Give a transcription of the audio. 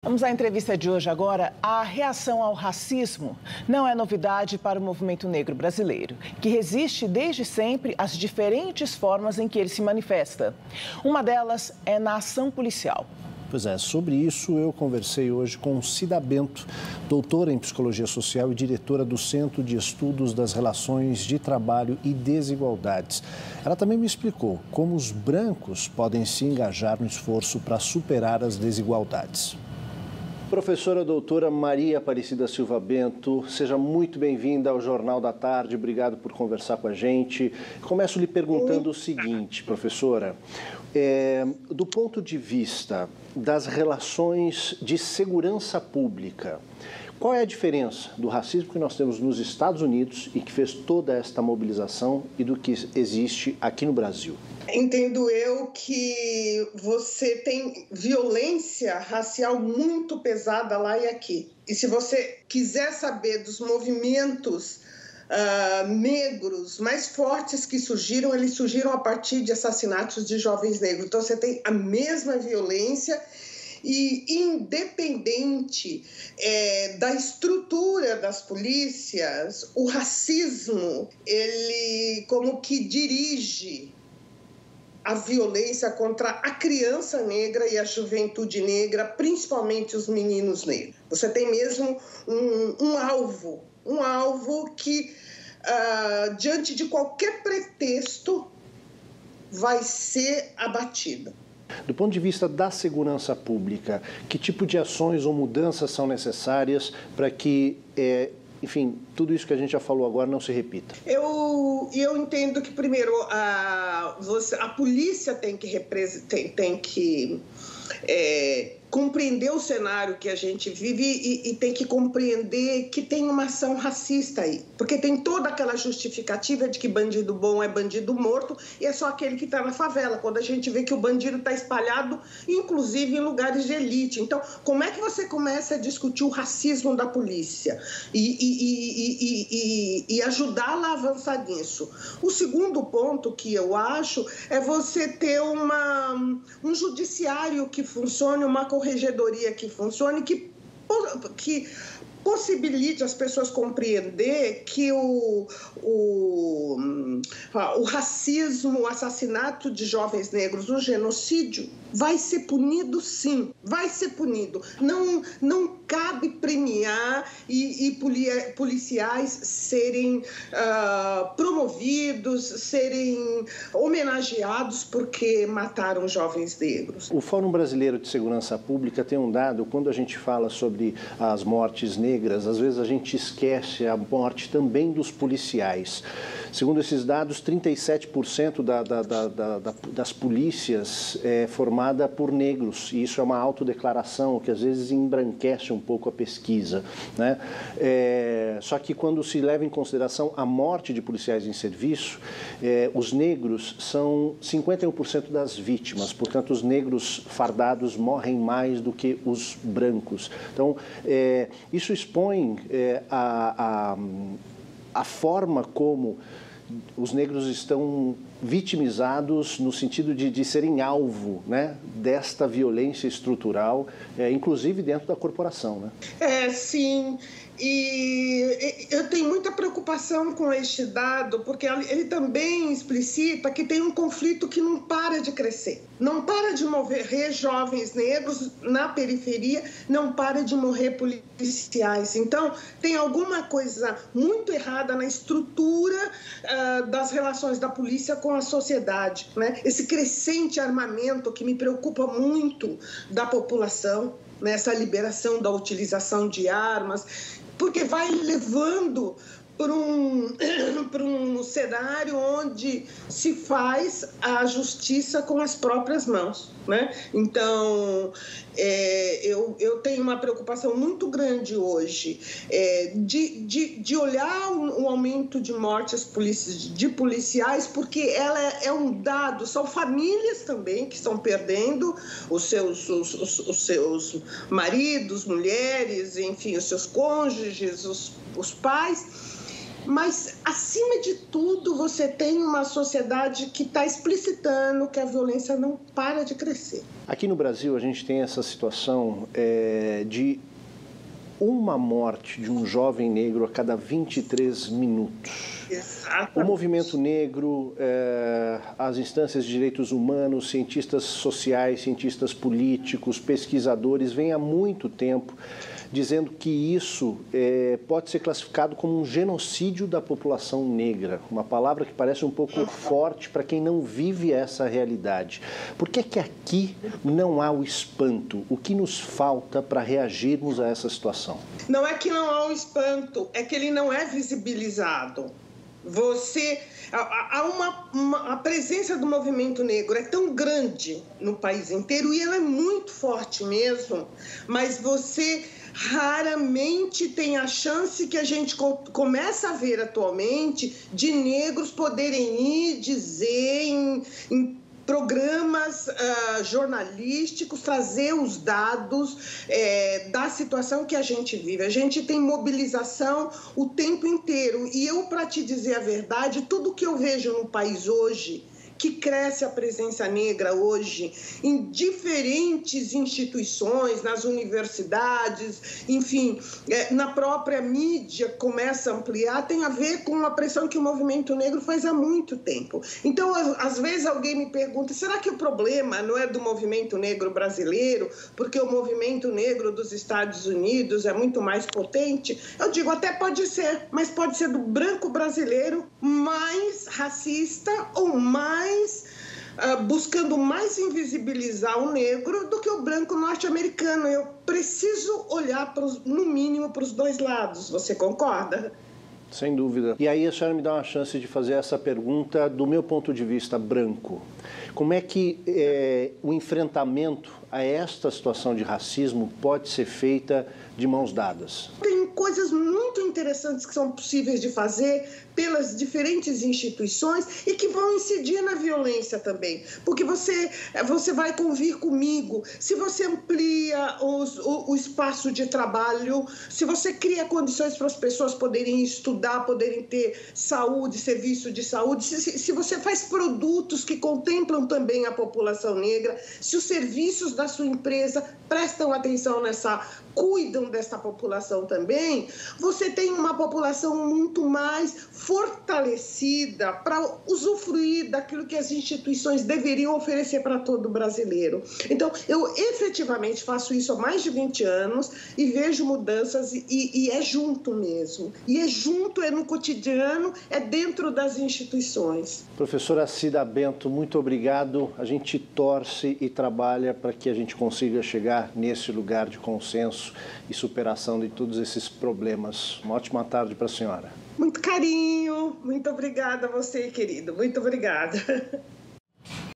Vamos à entrevista de hoje agora. A reação ao racismo não é novidade para o movimento negro brasileiro, que resiste desde sempre às diferentes formas em que ele se manifesta. Uma delas é na ação policial. Pois é, sobre isso eu conversei hoje com Cida Bento, doutora em Psicologia Social e diretora do Centro de Estudos das Relações de Trabalho e Desigualdades. Ela também me explicou como os brancos podem se engajar no esforço para superar as desigualdades. Professora doutora Maria Aparecida Silva Bento, seja muito bem-vinda ao Jornal da Tarde, obrigado por conversar com a gente. Começo lhe perguntando o seguinte, professora, do ponto de vista das relações de segurança pública, qual é a diferença do racismo que nós temos nos Estados Unidos e que fez toda esta mobilização e do que existe aqui no Brasil? Entendo eu que você tem violência racial muito pesada lá e aqui. E se você quiser saber dos movimentos negros mais fortes que surgiram, eles surgiram a partir de assassinatos de jovens negros. Então você tem a mesma violência e independente da estrutura das polícias, o racismo, ele como que dirige a violência contra a criança negra e a juventude negra, principalmente os meninos negros. Você tem mesmo um alvo que, diante de qualquer pretexto, vai ser abatido. Do ponto de vista da segurança pública, que tipo de ações ou mudanças são necessárias para que, enfim, tudo isso que a gente já falou agora não se repita? Eu entendo que, primeiro, a polícia tem que compreender o cenário que a gente vive e tem que compreender que tem uma ação racista aí. Porque tem toda aquela justificativa de que bandido bom é bandido morto e é só aquele que está na favela, quando a gente vê que o bandido está espalhado, inclusive em lugares de elite. Então, como é que você começa a discutir o racismo da polícia e ajudá-la a avançar nisso? O segundo ponto que eu acho é você ter um judiciário que funcione, uma corregedoria que funcione, que possibilite as pessoas compreender que o racismo, o assassinato de jovens negros, o genocídio, vai ser punido sim, vai ser punido. Não cabe premiar e policiais serem promovidos, serem homenageados porque mataram jovens negros. O Fórum Brasileiro de Segurança Pública tem um dado, quando a gente fala sobre as mortes negras, às vezes a gente esquece a morte também dos policiais. Segundo esses dados, 37% das polícias é formada por negros, e isso é uma autodeclaração que às vezes embranquece um pouco a pesquisa, né? Só que quando se leva em consideração a morte de policiais em serviço, os negros são 51% das vítimas, portanto os negros fardados morrem mais do que os brancos. Então, isso expõe a forma como os negros estão vitimizados no sentido de serem alvo, né, desta violência estrutural, inclusive dentro da corporação, né? Sim. E eu tenho muita preocupação com este dado, porque ele também explicita que tem um conflito que não para de crescer. Não para de morrer jovens negros na periferia, não para de morrer policiais. Então, tem alguma coisa muito errada na estrutura das relações da polícia com a sociedade, né? Esse crescente armamento que me preocupa muito da população, nessa liberação da utilização de armas, porque vai levando para um cenário onde se faz a justiça com as próprias mãos, né? Então, eu tenho uma preocupação muito grande hoje de olhar o aumento de mortes de policiais, porque ela é um dado, são famílias também que estão perdendo os seus maridos, mulheres, enfim, os seus cônjuges, os pais. Mas, acima de tudo, você tem uma sociedade que está explicitando que a violência não para de crescer. Aqui no Brasil, a gente tem essa situação de uma morte de um jovem negro a cada 23 minutos. Exatamente. O movimento negro, as instâncias de direitos humanos, cientistas sociais, cientistas políticos, pesquisadores, vêm há muito tempo dizendo que isso pode ser classificado como um genocídio da população negra, uma palavra que parece um pouco forte para quem não vive essa realidade. Por que que aqui não há o espanto? O que nos falta para reagirmos a essa situação? Não é que não há o espanto, é que ele não é visibilizado. A presença do movimento negro é tão grande no país inteiro e ela é muito forte mesmo, mas você raramente tem a chance que a gente começa a ver atualmente de negros poderem ir dizer em programas jornalísticos, trazer os dados da situação que a gente vive. A gente tem mobilização o tempo inteiro. E eu, para te dizer a verdade, tudo que eu vejo no país hoje, que cresce a presença negra hoje em diferentes instituições, nas universidades, enfim, na própria mídia começa a ampliar, tem a ver com a pressão que o movimento negro faz há muito tempo. Então, às vezes alguém me pergunta, será que o problema não é do movimento negro brasileiro, porque o movimento negro dos Estados Unidos é muito mais potente? Eu digo, até pode ser, mas pode ser do branco brasileiro mais racista ou mais buscando mais invisibilizar o negro do que o branco norte-americano. Eu preciso olhar, no mínimo, para os dois lados. Você concorda? Sem dúvida. E aí a senhora me dá uma chance de fazer essa pergunta do meu ponto de vista branco. Como é que o enfrentamento a esta situação de racismo pode ser feita de mãos dadas? Tem coisas muito interessantes que são possíveis de fazer pelas diferentes instituições e que vão incidir na violência também. Porque você vai convir comigo, se você amplia o espaço de trabalho, se você cria condições para as pessoas poderem estudar, poderem ter saúde, serviço de saúde, se você faz produtos que contemplam também a população negra, se os serviços da sua empresa prestam atenção cuidam dessa população também, você tem uma população muito mais fortalecida para usufruir daquilo que as instituições deveriam oferecer para todo brasileiro. Então, eu efetivamente faço isso há mais de 20 anos e vejo mudanças e é junto mesmo. E é junto, é no cotidiano, é dentro das instituições. Professora Cida Bento, muito obrigado. A gente torce e trabalha para que a gente consiga chegar nesse lugar de consenso e superação de todos esses problemas. Uma ótima tarde para a senhora. Muito carinho, muito obrigada a você, querido. Muito obrigada.